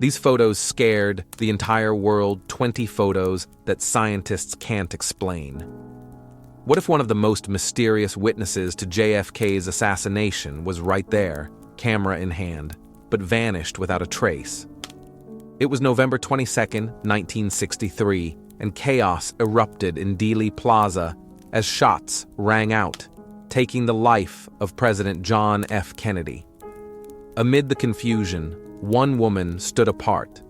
These photos scared the entire world, 20 photos that scientists can't explain. What if one of the most mysterious witnesses to JFK's assassination was right there, camera in hand, but vanished without a trace? It was November 22, 1963, and chaos erupted in Dealey Plaza as shots rang out, taking the life of President John F. Kennedy. Amid the confusion, one woman stood apart.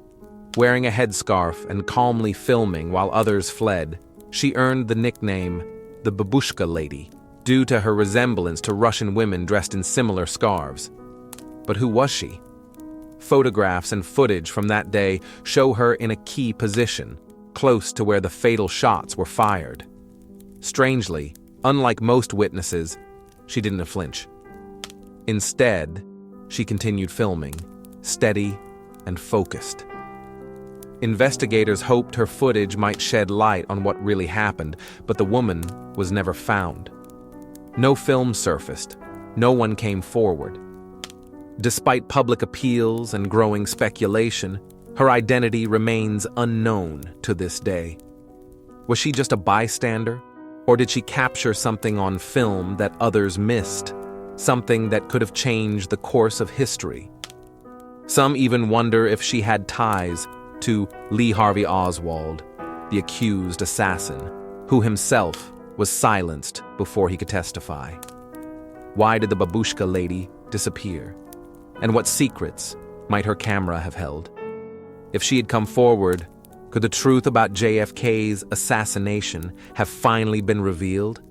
Wearing a headscarf and calmly filming while others fled, she earned the nickname the Babushka Lady, due to her resemblance to Russian women dressed in similar scarves. But who was she? Photographs and footage from that day show her in a key position, close to where the fatal shots were fired. Strangely, unlike most witnesses, she didn't flinch. Instead, she continued filming, steady and focused. Investigators hoped her footage might shed light on what really happened, but the woman was never found. No film surfaced. No one came forward. Despite public appeals and growing speculation, her identity remains unknown to this day. Was she just a bystander, or did she capture something on film that others missed? Something that could have changed the course of history? Some even wonder if she had ties to Lee Harvey Oswald, the accused assassin, who himself was silenced before he could testify. Why did the Babushka Lady disappear? And what secrets might her camera have held? If she had come forward, could the truth about JFK's assassination have finally been revealed?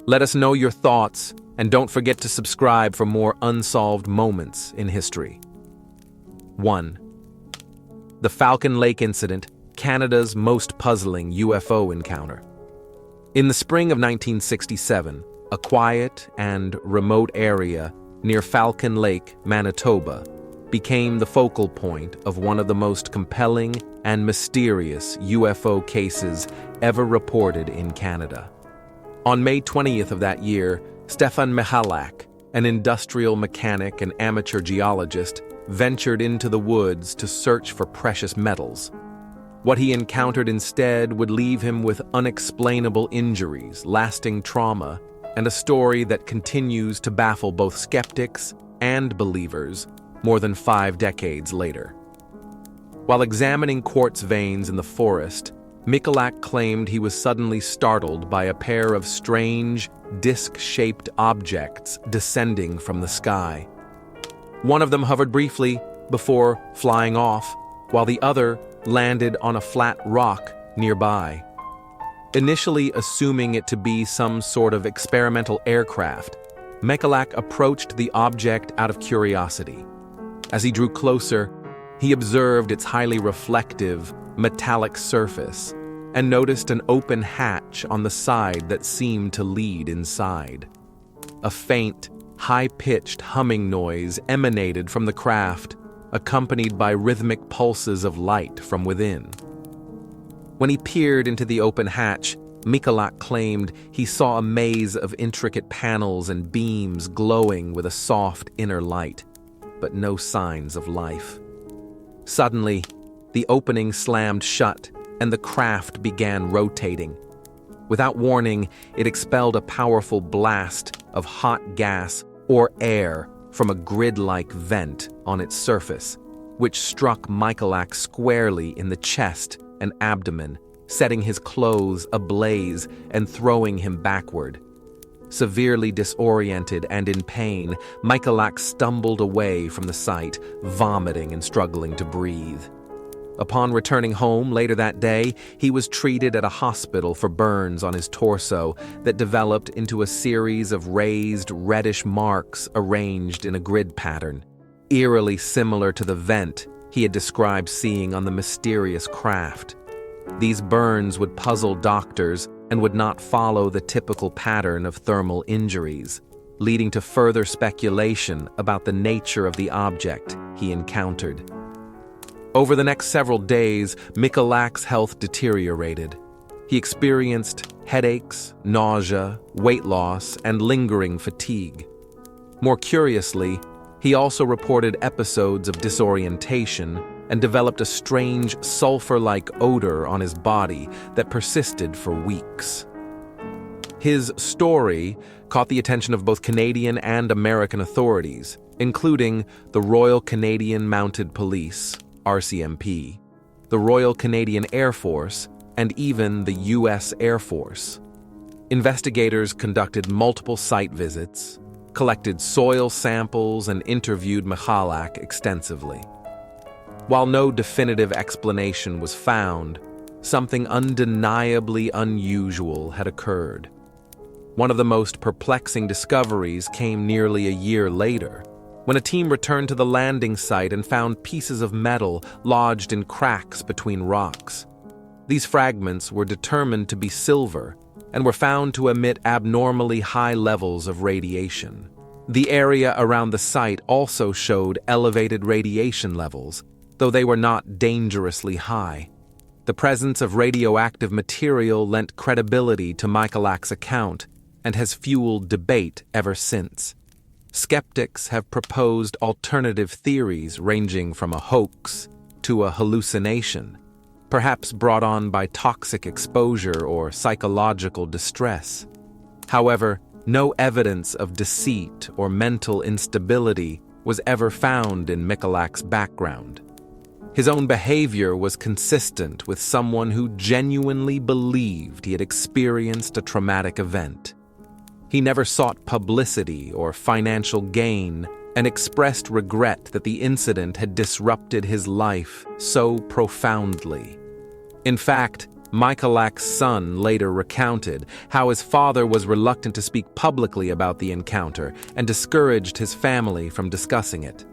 Let us know your thoughts, and don't forget to subscribe for more unsolved moments in history. 1. The Falcon Lake Incident, Canada's most puzzling UFO encounter. In the spring of 1967, a quiet and remote area near Falcon Lake, Manitoba, became the focal point of one of the most compelling and mysterious UFO cases ever reported in Canada. On May 20th of that year, Stefan Michalak, an industrial mechanic and amateur geologist, ventured into the woods to search for precious metals. What he encountered instead would leave him with unexplainable injuries, lasting trauma, and a story that continues to baffle both skeptics and believers more than 5 decades later. While examining quartz veins in the forest, Michalak claimed he was suddenly startled by a pair of strange, disc-shaped objects descending from the sky. One of them hovered briefly before flying off, while the other landed on a flat rock nearby. Initially assuming it to be some sort of experimental aircraft, Michalak approached the object out of curiosity. As he drew closer, he observed its highly reflective, metallic surface and noticed an open hatch on the side that seemed to lead inside. A faint, high-pitched humming noise emanated from the craft, accompanied by rhythmic pulses of light from within. When he peered into the open hatch, Michalak claimed he saw a maze of intricate panels and beams glowing with a soft inner light, but no signs of life. Suddenly, the opening slammed shut and the craft began rotating. Without warning, it expelled a powerful blast of hot gas or air from a grid-like vent on its surface, which struck Michalak squarely in the chest and abdomen, setting his clothes ablaze and throwing him backward. Severely disoriented and in pain, Michalak stumbled away from the site, vomiting and struggling to breathe. Upon returning home later that day, he was treated at a hospital for burns on his torso that developed into a series of raised, reddish marks arranged in a grid pattern, eerily similar to the vent he had described seeing on the mysterious craft. These burns would puzzle doctors and would not follow the typical pattern of thermal injuries, leading to further speculation about the nature of the object he encountered. Over the next several days, Michalak's health deteriorated. He experienced headaches, nausea, weight loss, and lingering fatigue. More curiously, he also reported episodes of disorientation and developed a strange sulfur-like odor on his body that persisted for weeks. His story caught the attention of both Canadian and American authorities, including the Royal Canadian Mounted Police, RCMP, the Royal Canadian Air Force, and even the U.S. Air Force. Investigators conducted multiple site visits, collected soil samples, and interviewed Michalak extensively. While no definitive explanation was found, something undeniably unusual had occurred. One of the most perplexing discoveries came nearly a year later, when a team returned to the landing site and found pieces of metal lodged in cracks between rocks. These fragments were determined to be silver and were found to emit abnormally high levels of radiation. The area around the site also showed elevated radiation levels, though they were not dangerously high. The presence of radioactive material lent credibility to Michalak's account and has fueled debate ever since. Skeptics have proposed alternative theories ranging from a hoax to a hallucination, perhaps brought on by toxic exposure or psychological distress. However, no evidence of deceit or mental instability was ever found in Michalak's background. His own behavior was consistent with someone who genuinely believed he had experienced a traumatic event. He never sought publicity or financial gain and expressed regret that the incident had disrupted his life so profoundly. In fact, Michalak's son later recounted how his father was reluctant to speak publicly about the encounter and discouraged his family from discussing it.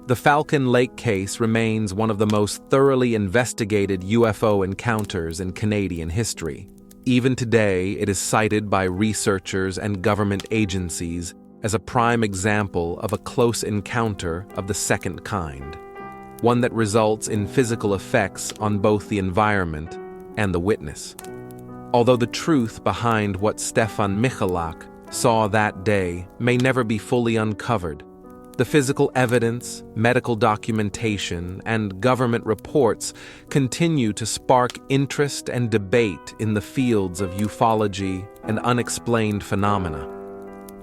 The Falcon Lake case remains one of the most thoroughly investigated UFO encounters in Canadian history. Even today, it is cited by researchers and government agencies as a prime example of a close encounter of the second kind, one that results in physical effects on both the environment and the witness. Although the truth behind what Stefan Michalak saw that day may never be fully uncovered, the physical evidence, medical documentation, and government reports continue to spark interest and debate in the fields of ufology and unexplained phenomena.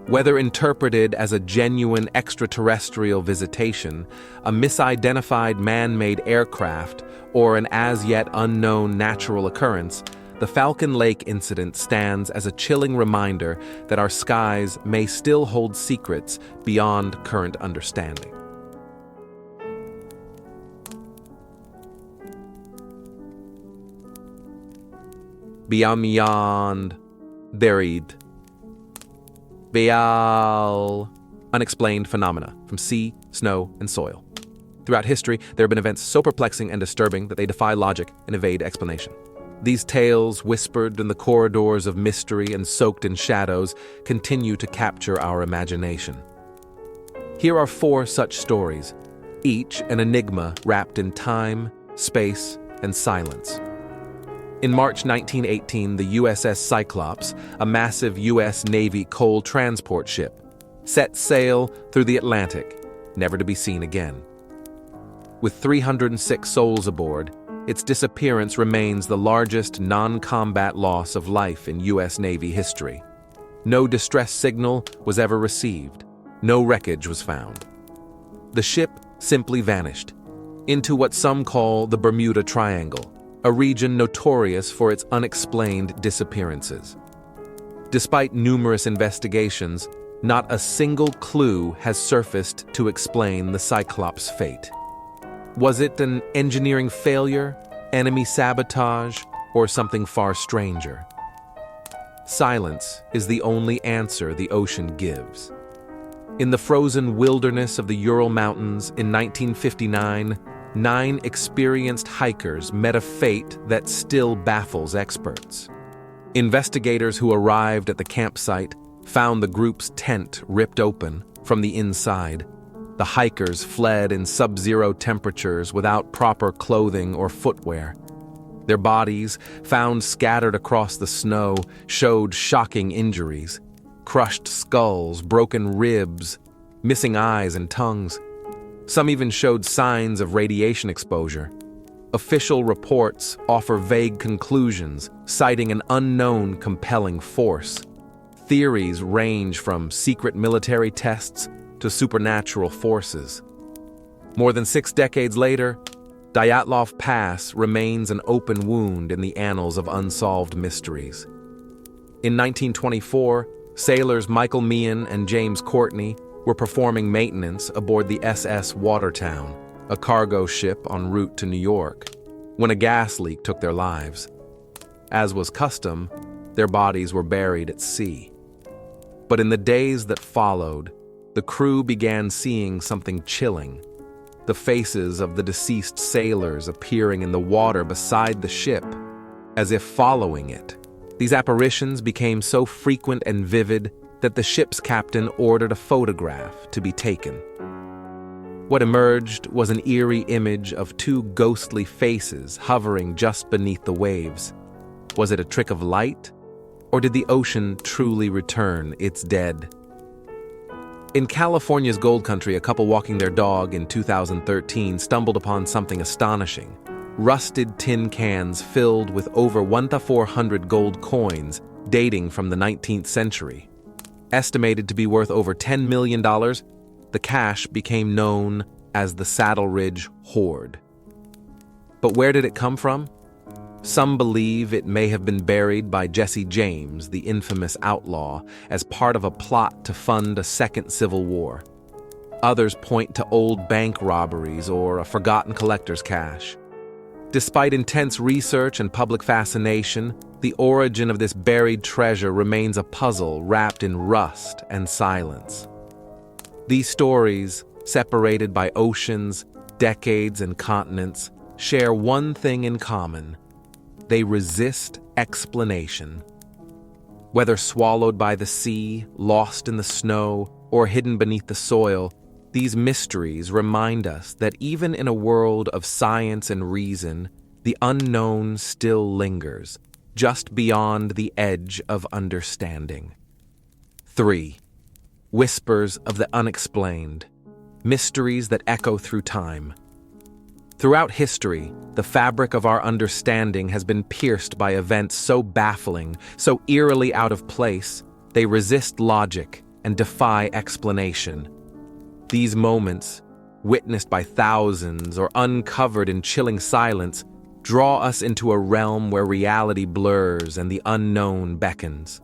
Whether interpreted as a genuine extraterrestrial visitation, a misidentified man-made aircraft, or an as-yet unknown natural occurrence, the Falcon Lake Incident stands as a chilling reminder that our skies may still hold secrets beyond current understanding. Beyond Buried. Beal. Unexplained phenomena from sea, snow, and soil. Throughout history, there have been events so perplexing and disturbing that they defy logic and evade explanation. These tales, whispered in the corridors of mystery and soaked in shadows, continue to capture our imagination. Here are 4 such stories, each an enigma wrapped in time, space, and silence. In March 1918, the USS Cyclops, a massive U.S. Navy coal transport ship, set sail through the Atlantic, never to be seen again. With 306 souls aboard, its disappearance remains the largest non-combat loss of life in U.S. Navy history. No distress signal was ever received. No wreckage was found. The ship simply vanished into what some call the Bermuda Triangle, a region notorious for its unexplained disappearances. Despite numerous investigations, not a single clue has surfaced to explain the Cyclops' fate. Was it an engineering failure, enemy sabotage, or something far stranger? Silence is the only answer the ocean gives. In the frozen wilderness of the Ural Mountains in 1959, 9 experienced hikers met a fate that still baffles experts. Investigators who arrived at the campsite found the group's tent ripped open from the inside. The hikers fled in sub-zero temperatures without proper clothing or footwear. Their bodies, found scattered across the snow, showed shocking injuries: crushed skulls, broken ribs, missing eyes and tongues. Some even showed signs of radiation exposure. Official reports offer vague conclusions, citing an unknown compelling force. Theories range from secret military tests to supernatural forces. More than 6 decades later, Dyatlov Pass remains an open wound in the annals of unsolved mysteries. In 1924, sailors Michael Meehan and James Courtney were performing maintenance aboard the SS Watertown, a cargo ship en route to New York, when a gas leak took their lives. As was custom, their bodies were buried at sea. But in the days that followed, the crew began seeing something chilling. The faces of the deceased sailors appearing in the water beside the ship, as if following it. These apparitions became so frequent and vivid that the ship's captain ordered a photograph to be taken. What emerged was an eerie image of 2 ghostly faces hovering just beneath the waves. Was it a trick of light, or did the ocean truly return its dead? In California's Gold Country, a couple walking their dog in 2013 stumbled upon something astonishing. Rusted tin cans filled with over 1,400 gold coins dating from the 19th century. Estimated to be worth over $10 million, the cash became known as the Saddle Ridge Hoard. But where did it come from? Some believe it may have been buried by Jesse James, the infamous outlaw, as part of a plot to fund a second civil war. Others point to old bank robberies or a forgotten collector's cache. Despite intense research and public fascination, the origin of this buried treasure remains a puzzle wrapped in rust and silence. These stories, separated by oceans, decades, and continents, share one thing in common. They resist explanation. Whether swallowed by the sea, lost in the snow, or hidden beneath the soil, these mysteries remind us that even in a world of science and reason, the unknown still lingers, just beyond the edge of understanding. 3. Whispers of the unexplained. Mysteries that echo through time. Throughout history, the fabric of our understanding has been pierced by events so baffling, so eerily out of place, they resist logic and defy explanation. These moments, witnessed by thousands or uncovered in chilling silence, draw us into a realm where reality blurs and the unknown beckons.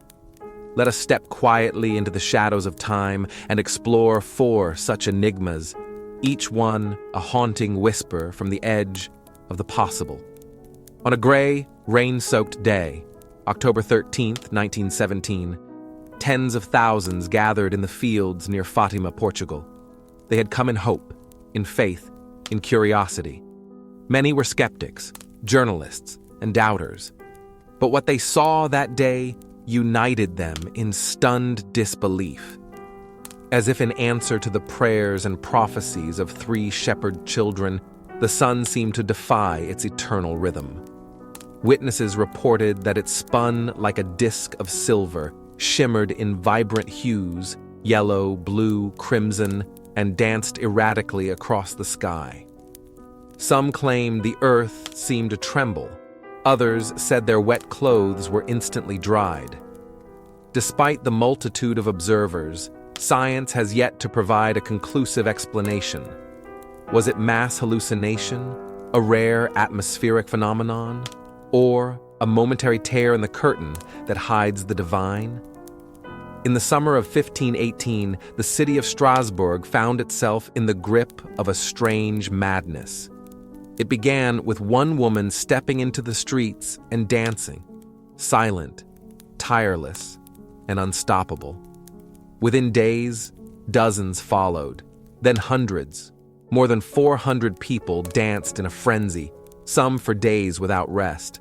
Let us step quietly into the shadows of time and explore 4 such enigmas, each one a haunting whisper from the edge of the possible. On a gray, rain-soaked day, October 13th, 1917, tens of thousands gathered in the fields near Fatima, Portugal. They had come in hope, in faith, in curiosity. Many were skeptics, journalists, and doubters. But what they saw that day united them in stunned disbelief. As if in answer to the prayers and prophecies of 3 shepherd children, the sun seemed to defy its eternal rhythm. Witnesses reported that it spun like a disk of silver, shimmered in vibrant hues, yellow, blue, crimson, and danced erratically across the sky. Some claimed the earth seemed to tremble. Others said their wet clothes were instantly dried. Despite the multitude of observers, science has yet to provide a conclusive explanation. Was it mass hallucination, a rare atmospheric phenomenon, or a momentary tear in the curtain that hides the divine? In the summer of 1518, the city of Strasbourg found itself in the grip of a strange madness. It began with one woman stepping into the streets and dancing, silent, tireless, and unstoppable. Within days, dozens followed, then hundreds. More than 400 people danced in a frenzy, some for days without rest.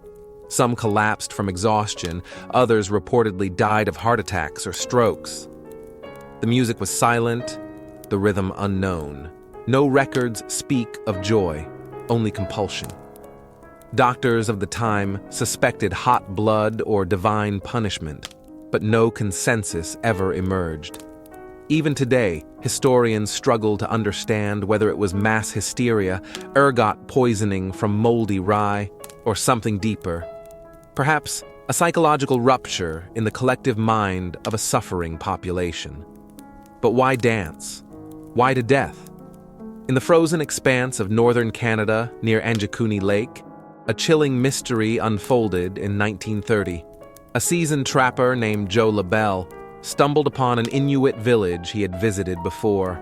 Some collapsed from exhaustion, others reportedly died of heart attacks or strokes. The music was silent, the rhythm unknown. No records speak of joy, only compulsion. Doctors of the time suspected hot blood or divine punishment, but no consensus ever emerged. Even today, Historians struggle to understand whether it was mass hysteria, ergot poisoning from moldy rye, or something deeper. Perhaps a psychological rupture in the collective mind of a suffering population. But why dance? Why to death? In the frozen expanse of northern Canada near Anjikuni Lake, a chilling mystery unfolded in 1930. A seasoned trapper named Joe LaBelle stumbled upon an Inuit village he had visited before.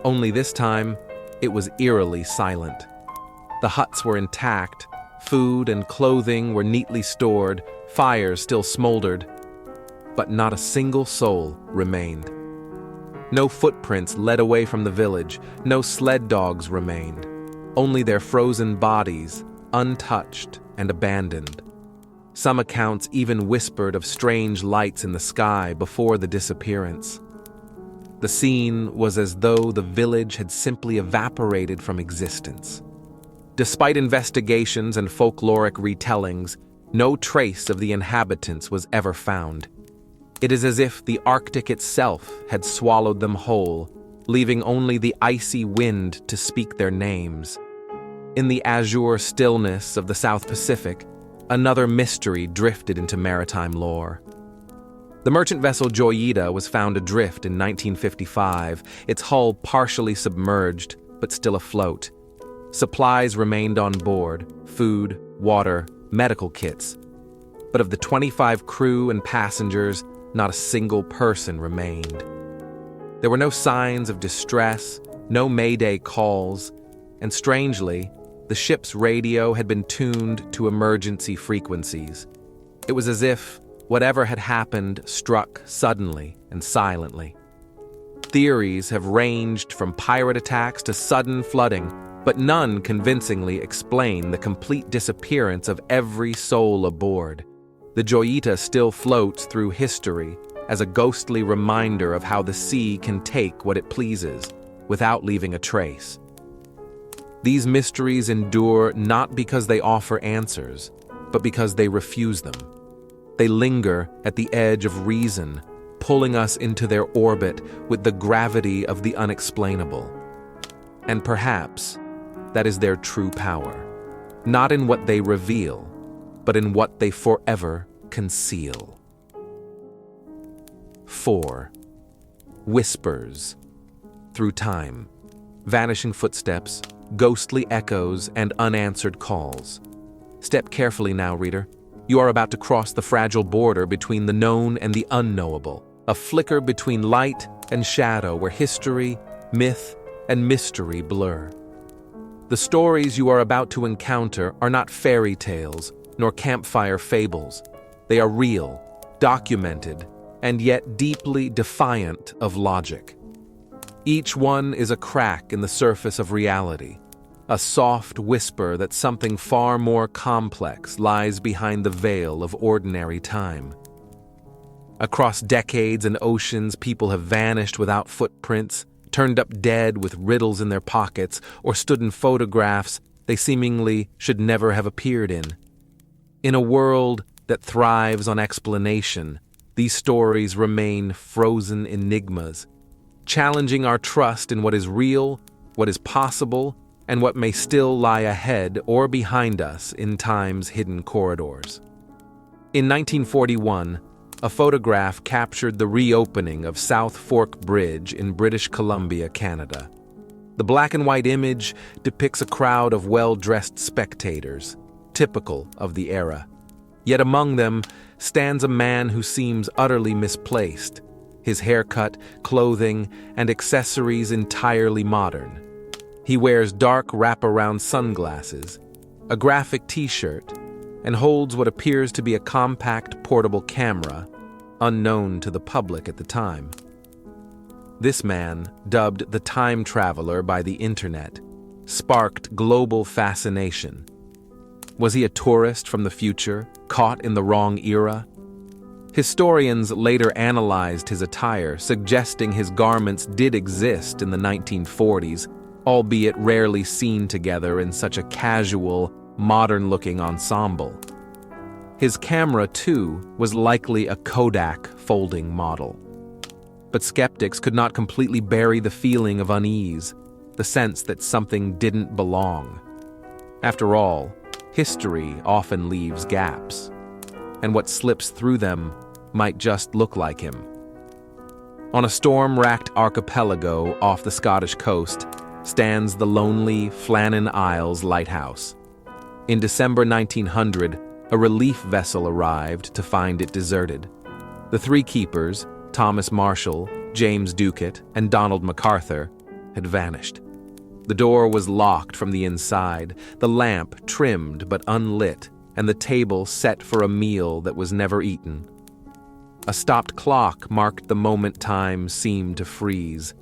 Only this time, it was eerily silent. The huts were intact, food and clothing were neatly stored, fires still smoldered, but not a single soul remained. No footprints led away from the village, no sled dogs remained, only their frozen bodies, untouched and abandoned. Some accounts even whispered of strange lights in the sky before the disappearance. The scene was as though the village had simply evaporated from existence. Despite investigations and folkloric retellings, no trace of the inhabitants was ever found. It is as if the Arctic itself had swallowed them whole, leaving only the icy wind to speak their names. In the azure stillness of the South Pacific, another mystery drifted into maritime lore. The merchant vessel Joyita was found adrift in 1955, its hull partially submerged, but still afloat. Supplies remained on board: food, water, medical kits. But of the 25 crew and passengers, not a single person remained. There were no signs of distress, no mayday calls, and strangely, the ship's radio had been tuned to emergency frequencies. It was as if whatever had happened struck suddenly and silently. Theories have ranged from pirate attacks to sudden flooding, but none convincingly explain the complete disappearance of every soul aboard. The Joyita still floats through history as a ghostly reminder of how the sea can take what it pleases without leaving a trace. These mysteries endure not because they offer answers, but because they refuse them. They linger at the edge of reason, pulling us into their orbit with the gravity of the unexplainable. And perhaps that is their true power, not in what they reveal, but in what they forever conceal. 4. Whispers. Through time. Vanishing footsteps, ghostly echoes, and unanswered calls. Step carefully now, reader. You are about to cross the fragile border between the known and the unknowable, a flicker between light and shadow where history, myth, and mystery blur. The stories you are about to encounter are not fairy tales nor campfire fables. They are real, documented, and yet deeply defiant of logic. Each one is a crack in the surface of reality, a soft whisper that something far more complex lies behind the veil of ordinary time. Across decades and oceans, people have vanished without footprints, turned up dead with riddles in their pockets, or stood in photographs they seemingly should never have appeared in. In a world that thrives on explanation, these stories remain frozen enigmas, challenging our trust in what is real, what is possible, and what may still lie ahead or behind us in time's hidden corridors. In 1941, a photograph captured the reopening of South Fork Bridge in British Columbia, Canada. The black and white image depicts a crowd of well-dressed spectators, typical of the era. Yet among them stands a man who seems utterly misplaced, his haircut, clothing, and accessories entirely modern. He wears dark wraparound sunglasses, a graphic t-shirt, and holds what appears to be a compact portable camera, unknown to the public at the time. This man, dubbed the Time Traveler by the internet, sparked global fascination. Was he a tourist from the future, caught in the wrong era? Historians later analyzed his attire, suggesting his garments did exist in the 1940s, albeit rarely seen together in such a casual, modern-looking ensemble. His camera, too, was likely a Kodak folding model. but skeptics could not completely bury the feeling of unease, the sense that something didn't belong. After all, history often leaves gaps, and what slips through them might just look like him. On a storm-racked archipelago off the Scottish coast stands the lonely Flannan Isles lighthouse. In December 1900, a relief vessel arrived to find it deserted. The three keepers, Thomas Marshall, James Ducat, and Donald MacArthur, had vanished. The door was locked from the inside, the lamp trimmed but unlit, and the table set for a meal that was never eaten. A stopped clock marked the moment time seemed to freeze.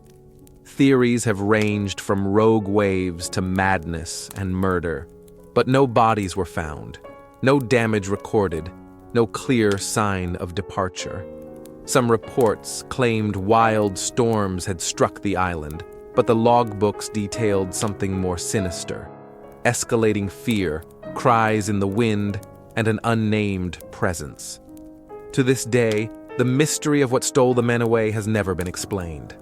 Theories have ranged from rogue waves to madness and murder, but no bodies were found, no damage recorded, no clear sign of departure. Some reports claimed wild storms had struck the island, but the logbooks detailed something more sinister: escalating fear, cries in the wind, and an unnamed presence. To this day, the mystery of what stole the men away has never been explained.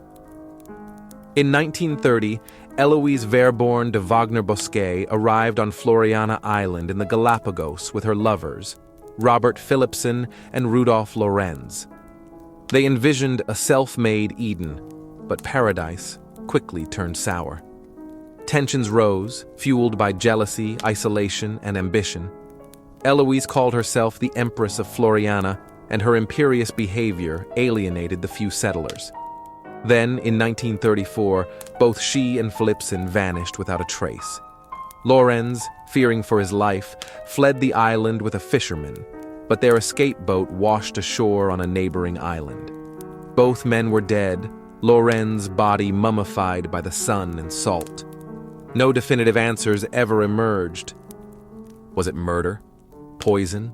In 1930, Eloise Verborn de Wagner-Bosquet arrived on Floriana Island in the Galapagos with her lovers, Robert Philipson and Rudolf Lorenz. They envisioned a self-made Eden, but paradise quickly turned sour. Tensions rose, fueled by jealousy, isolation, and ambition. Eloise called herself the Empress of Floriana, and her imperious behavior alienated the few settlers. Then, in 1934, both she and Philipson vanished without a trace. Lorenz, fearing for his life, fled the island with a fisherman, but their escape boat washed ashore on a neighboring island. Both men were dead, Lorenz's body mummified by the sun and salt. No definitive answers ever emerged. Was it murder? Poison?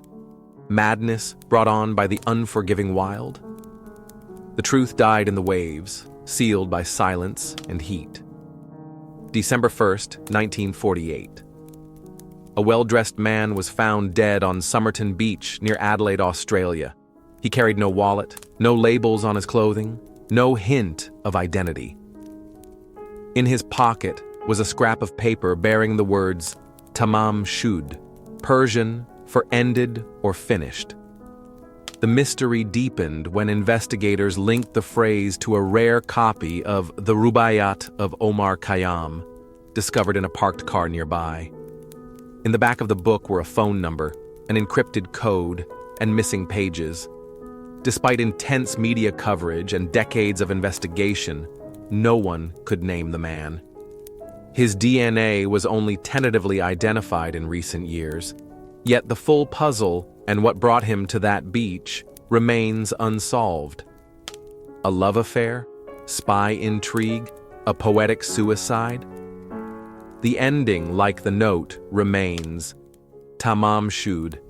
Madness brought on by the unforgiving wild? The truth died in the waves, sealed by silence and heat. December 1st, 1948. A well-dressed man was found dead on Somerton Beach near Adelaide, Australia. He carried no wallet, no labels on his clothing, no hint of identity. In his pocket was a scrap of paper bearing the words Tamam Shud, Persian for ended or finished. The mystery deepened when investigators linked the phrase to a rare copy of the Rubaiyat of Omar Khayyam, discovered in a parked car nearby. In the back of the book were a phone number, an encrypted code, and missing pages. Despite intense media coverage and decades of investigation, no one could name the man. His DNA was only tentatively identified in recent years, yet the full puzzle and what brought him to that beach remains unsolved. A love affair? Spy intrigue? A poetic suicide? The ending, like the note, remains Tamam Shud.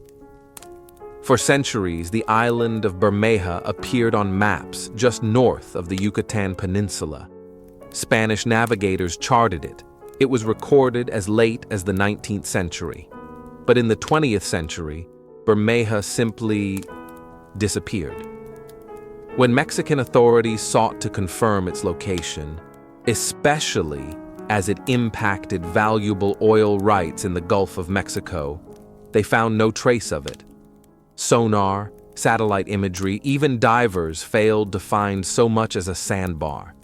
For centuries, the island of Bermeja appeared on maps just north of the Yucatan Peninsula. Spanish navigators charted it. It was recorded as late as the 19th century. But in the 20th century, Bermeja simply disappeared. When Mexican authorities sought to confirm its location, especially as it impacted valuable oil rights in the Gulf of Mexico, they found no trace of it. Sonar, satellite imagery, even divers failed to find so much as a sandbar.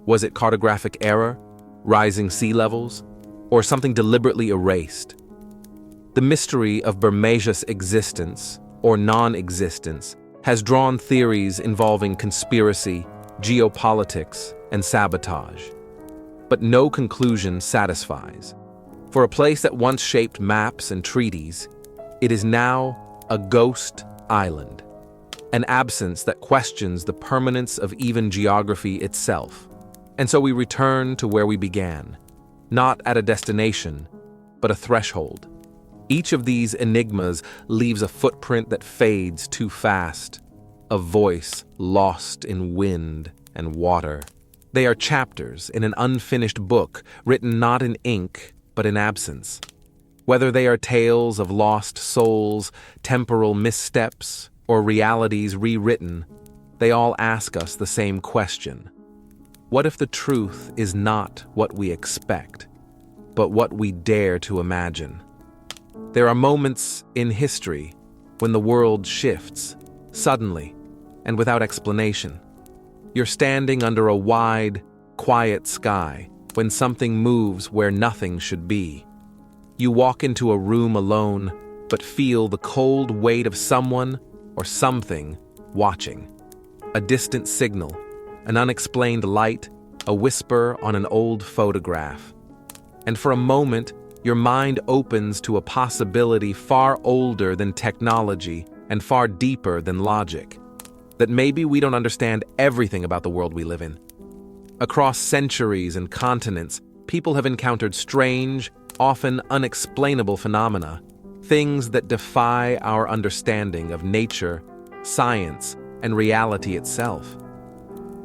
Was it cartographic error, rising sea levels, or something deliberately erased? The mystery of Bermeja's existence, or non-existence, has drawn theories involving conspiracy, geopolitics, and sabotage. But no conclusion satisfies. For a place that once shaped maps and treaties, it is now a ghost island, an absence that questions the permanence of even geography itself. And so we return to where we began, not at a destination, but a threshold. Each of these enigmas leaves a footprint that fades too fast, a voice lost in wind and water. They are chapters in an unfinished book, written not in ink, but in absence. Whether they are tales of lost souls, temporal missteps, or realities rewritten, they all ask us the same question. What if the truth is not what we expect, but what we dare to imagine? There are moments in history when the world shifts, suddenly, and without explanation. You're standing under a wide, quiet sky when something moves where nothing should be. You walk into a room alone, but feel the cold weight of someone or something watching. A distant signal, an unexplained light, a whisper on an old photograph. And for a moment, your mind opens to a possibility far older than technology and far deeper than logic. That maybe we don't understand everything about the world we live in. Across centuries and continents, people have encountered strange, often unexplainable phenomena, things that defy our understanding of nature, science, and reality itself.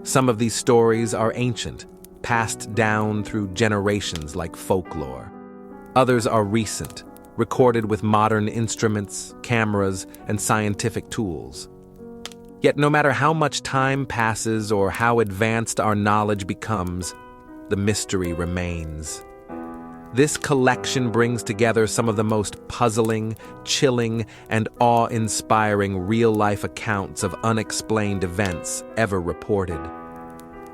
Some of these stories are ancient, passed down through generations like folklore. Others are recent, recorded with modern instruments, cameras, and scientific tools. Yet no matter how much time passes or how advanced our knowledge becomes, the mystery remains. This collection brings together some of the most puzzling, chilling, and awe-inspiring real-life accounts of unexplained events ever reported.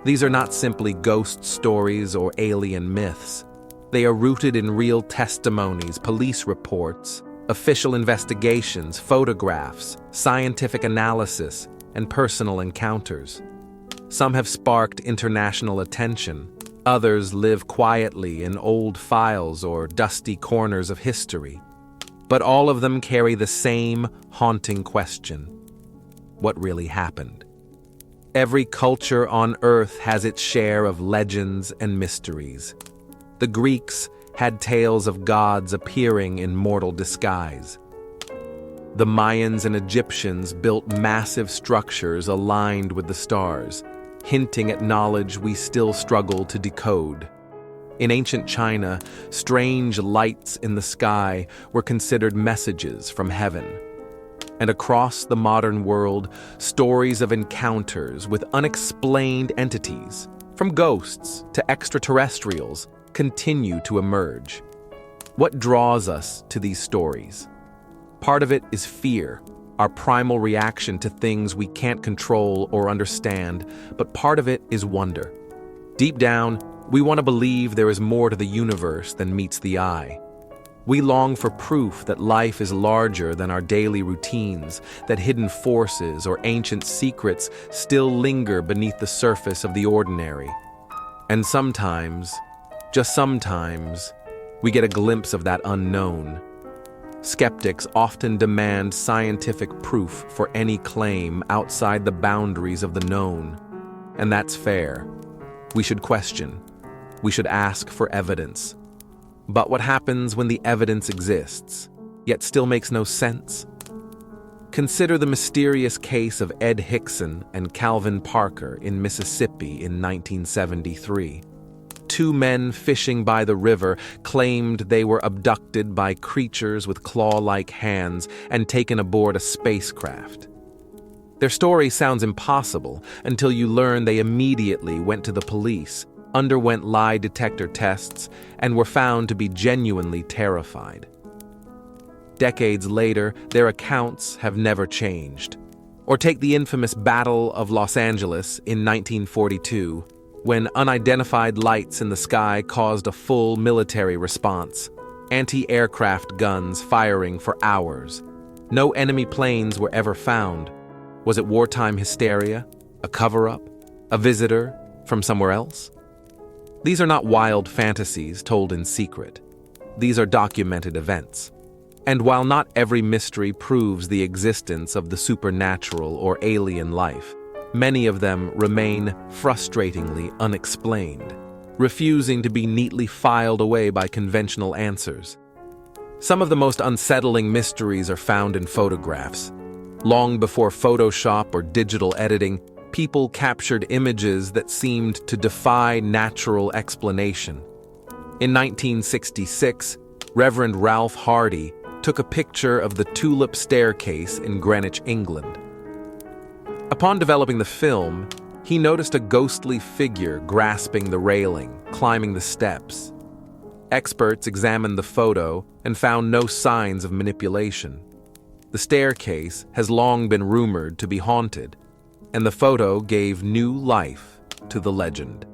These are not simply ghost stories or alien myths. They are rooted in real testimonies, police reports, official investigations, photographs, scientific analysis, and personal encounters. Some have sparked international attention. Others live quietly in old files or dusty corners of history. But all of them carry the same haunting question: what really happened? Every culture on Earth has its share of legends and mysteries. The Greeks had tales of gods appearing in mortal disguise. The Mayans and Egyptians built massive structures aligned with the stars, hinting at knowledge we still struggle to decode. In ancient China, strange lights in the sky were considered messages from heaven. And across the modern world, stories of encounters with unexplained entities, from ghosts to extraterrestrials, continue to emerge. What draws us to these stories? Part of it is fear, our primal reaction to things we can't control or understand, but part of it is wonder. Deep down, we want to believe there is more to the universe than meets the eye. We long for proof that life is larger than our daily routines, that hidden forces or ancient secrets still linger beneath the surface of the ordinary. And sometimes, just sometimes, we get a glimpse of that unknown. Skeptics often demand scientific proof for any claim outside the boundaries of the known. And that's fair. We should question. We should ask for evidence. But what happens when the evidence exists, yet still makes no sense? Consider the mysterious case of Ed Hickson and Calvin Parker in Mississippi in 1973. Two men fishing by the river claimed they were abducted by creatures with claw-like hands and taken aboard a spacecraft. Their story sounds impossible until you learn they immediately went to the police, underwent lie detector tests, and were found to be genuinely terrified. Decades later, their accounts have never changed. Or take the infamous Battle of Los Angeles in 1942, when unidentified lights in the sky caused a full military response. Anti-aircraft guns firing for hours. No enemy planes were ever found. Was it wartime hysteria? A cover-up? A visitor from somewhere else? These are not wild fantasies told in secret. These are documented events. And while not every mystery proves the existence of the supernatural or alien life, many of them remain frustratingly unexplained, refusing to be neatly filed away by conventional answers. Some of the most unsettling mysteries are found in photographs. Long before Photoshop or digital editing, people captured images that seemed to defy natural explanation. In 1966, Reverend Ralph Hardy took a picture of the Tulip Staircase in Greenwich, England. Upon developing the film, he noticed a ghostly figure grasping the railing, climbing the steps. Experts examined the photo and found no signs of manipulation. The staircase has long been rumored to be haunted, and the photo gave new life to the legend.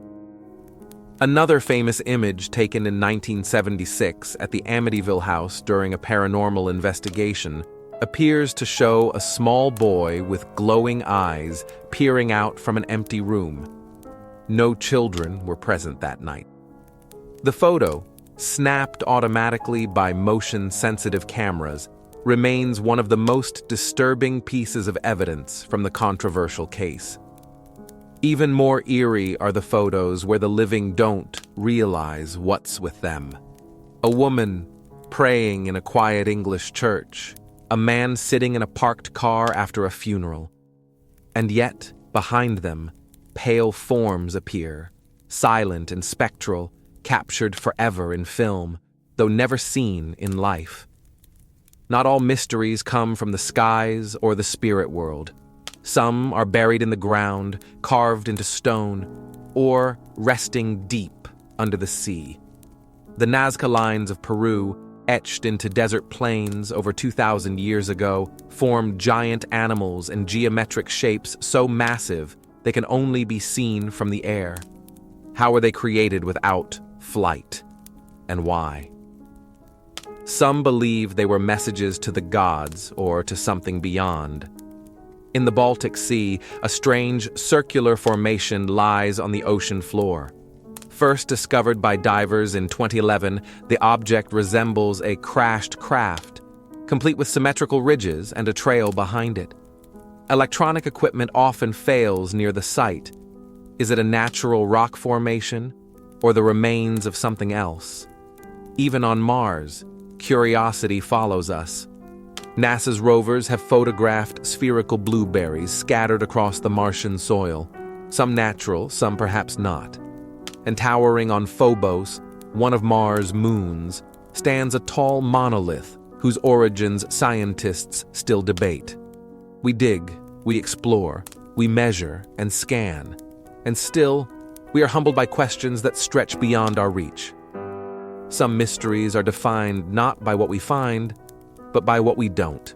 Another famous image taken in 1976 at the Amityville house during a paranormal investigation appears to show a small boy with glowing eyes peering out from an empty room. No children were present that night. The photo, snapped automatically by motion-sensitive cameras, remains one of the most disturbing pieces of evidence from the controversial case. Even more eerie are the photos where the living don't realize what's with them. A woman praying in a quiet English church, a man sitting in a parked car after a funeral. And yet, behind them, pale forms appear, silent and spectral, captured forever in film, though never seen in life. Not all mysteries come from the skies or the spirit world. Some are buried in the ground, carved into stone, or resting deep under the sea. The Nazca lines of Peru, etched into desert plains over 2,000 years ago, form giant animals in geometric shapes so massive they can only be seen from the air. How were they created without flight? And why? Some believe they were messages to the gods or to something beyond. In the Baltic Sea, a strange circular formation lies on the ocean floor. First discovered by divers in 2011, the object resembles a crashed craft, complete with symmetrical ridges and a trail behind it. Electronic equipment often fails near the site. Is it a natural rock formation or the remains of something else? Even on Mars, curiosity follows us. NASA's rovers have photographed spherical blueberries scattered across the Martian soil, some natural, some perhaps not. And towering on Phobos, one of Mars' moons, stands a tall monolith whose origins scientists still debate. We dig, we explore, we measure and scan, and still, we are humbled by questions that stretch beyond our reach. Some mysteries are defined not by what we find, but by what we don't.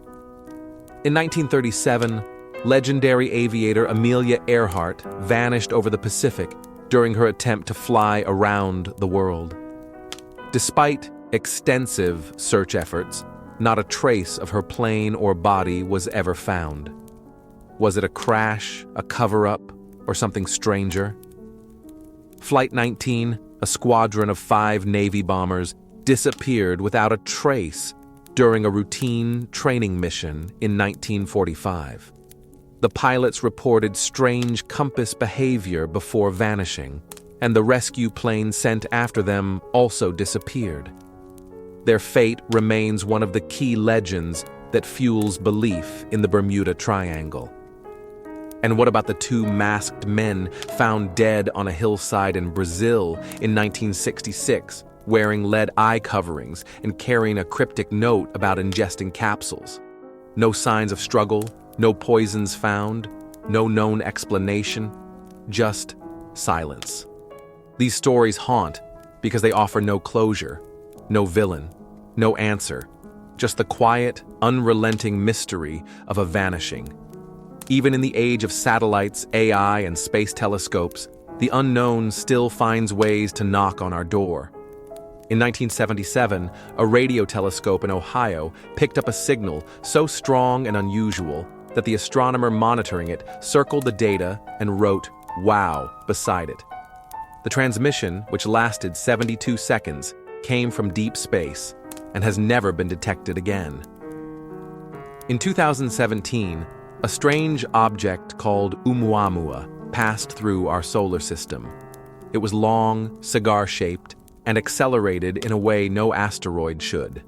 In 1937, legendary aviator Amelia Earhart vanished over the Pacific during her attempt to fly around the world. Despite extensive search efforts, not a trace of her plane or body was ever found. Was it a crash, a cover-up, or something stranger? Flight 19, a squadron of 5 Navy bombers, disappeared without a trace during a routine training mission in 1945. The pilots reported strange compass behavior before vanishing, and the rescue plane sent after them also disappeared. Their fate remains one of the key legends that fuels belief in the Bermuda Triangle. And what about the 2 masked men found dead on a hillside in Brazil in 1966, wearing lead eye coverings and carrying a cryptic note about ingesting capsules? No signs of struggle, no poisons found, no known explanation, just silence. These stories haunt because they offer no closure, no villain, no answer, just the quiet, unrelenting mystery of a vanishing. Even in the age of satellites, AI, and space telescopes, the unknown still finds ways to knock on our door. In 1977, a radio telescope in Ohio picked up a signal so strong and unusual that the astronomer monitoring it circled the data and wrote "Wow" beside it. The transmission, which lasted 72 seconds, came from deep space and has never been detected again. In 2017, a strange object called Oumuamua passed through our solar system. It was long, cigar-shaped, and accelerated in a way no asteroid should.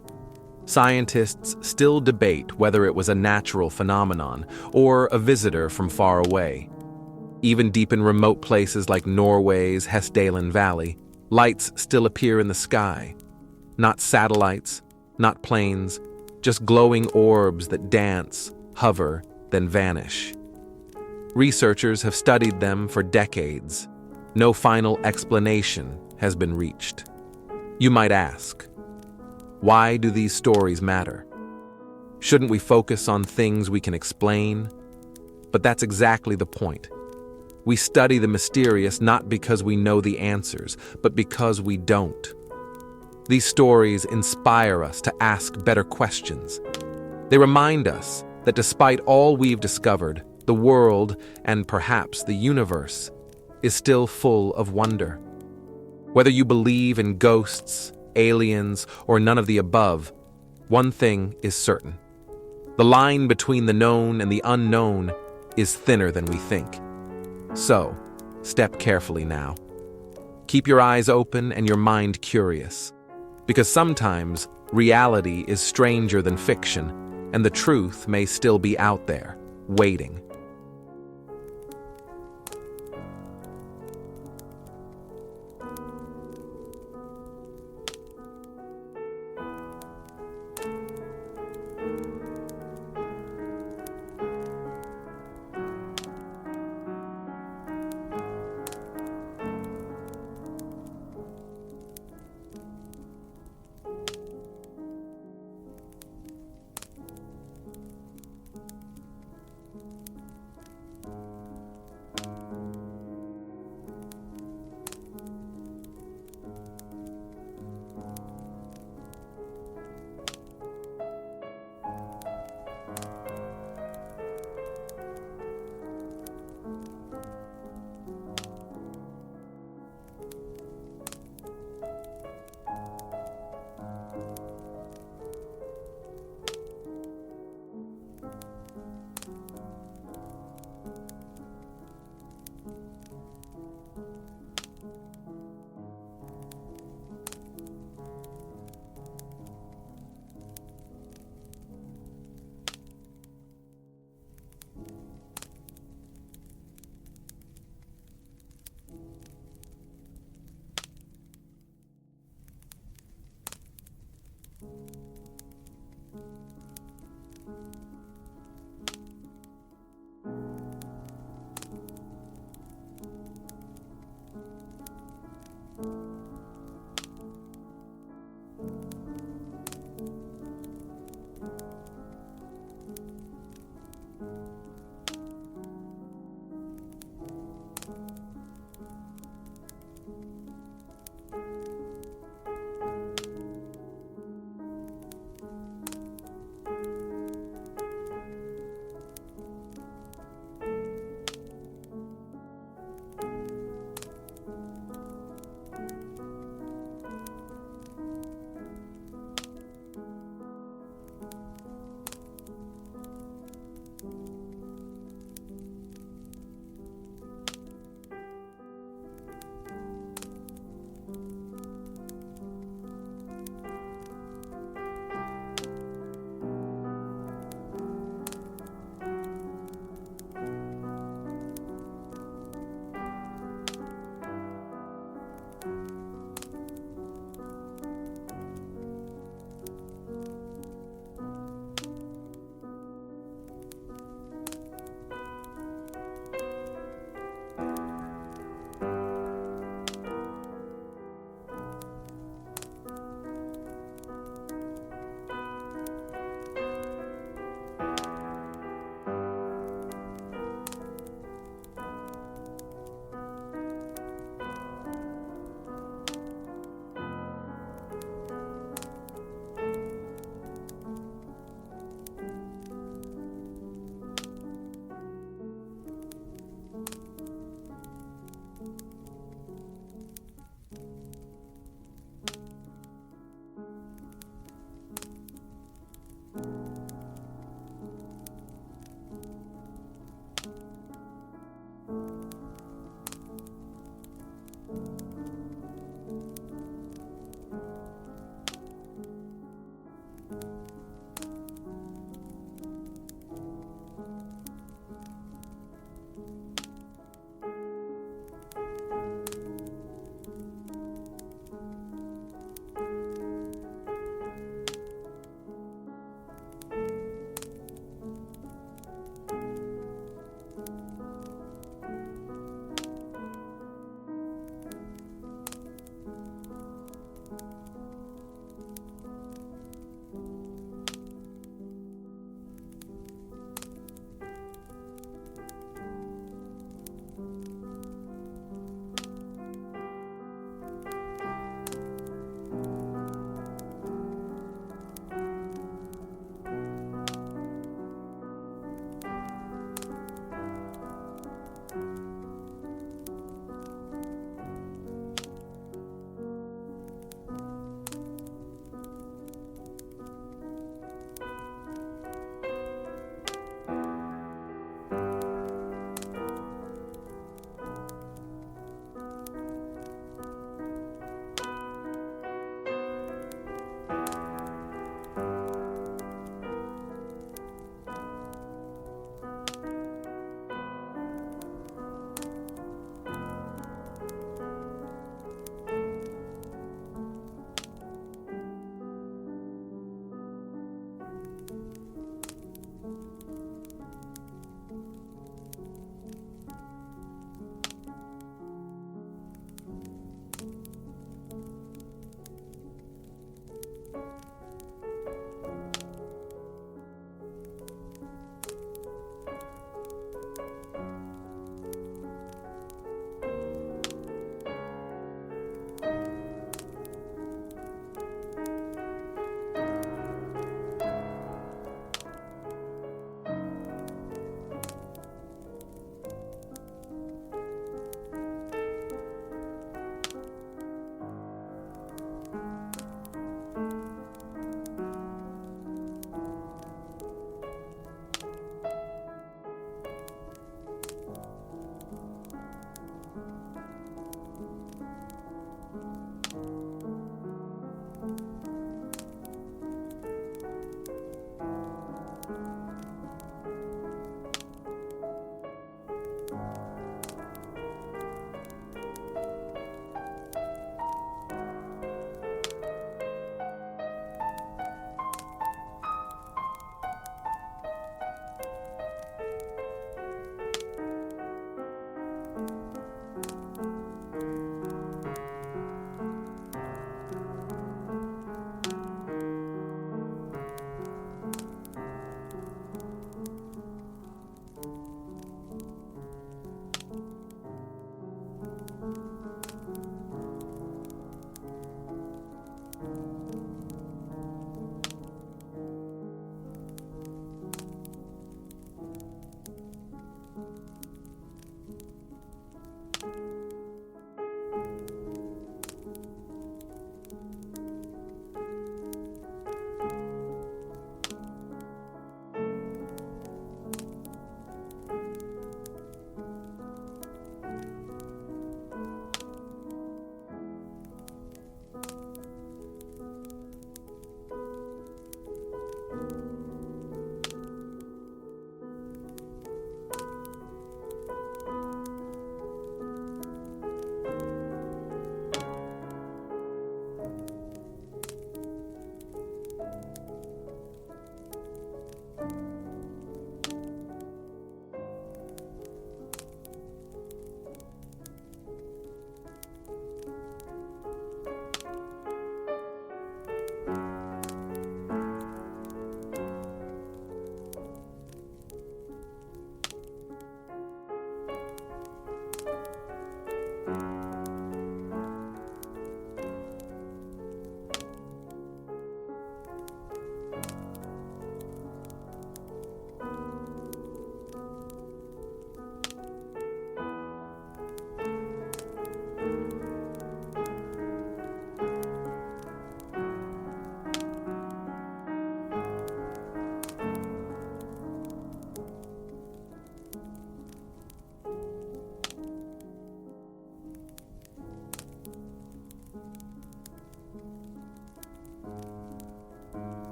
Scientists still debate whether it was a natural phenomenon or a visitor from far away. Even deep in remote places like Norway's Hessdalen Valley, lights still appear in the sky. Not satellites, not planes, just glowing orbs that dance, hover, then vanish. Researchers have studied them for decades. No final explanation has been reached. You might ask, why do these stories matter? Shouldn't we focus on things we can explain? But that's exactly the point. We study the mysterious not because we know the answers, but because we don't. These stories inspire us to ask better questions. They remind us that despite all we've discovered, the world, and perhaps the universe, is still full of wonder. Whether you believe in ghosts, aliens, or none of the above, one thing is certain. The line between the known and the unknown is thinner than we think. So, step carefully now. Keep your eyes open and your mind curious, because sometimes reality is stranger than fiction, and the truth may still be out there, waiting.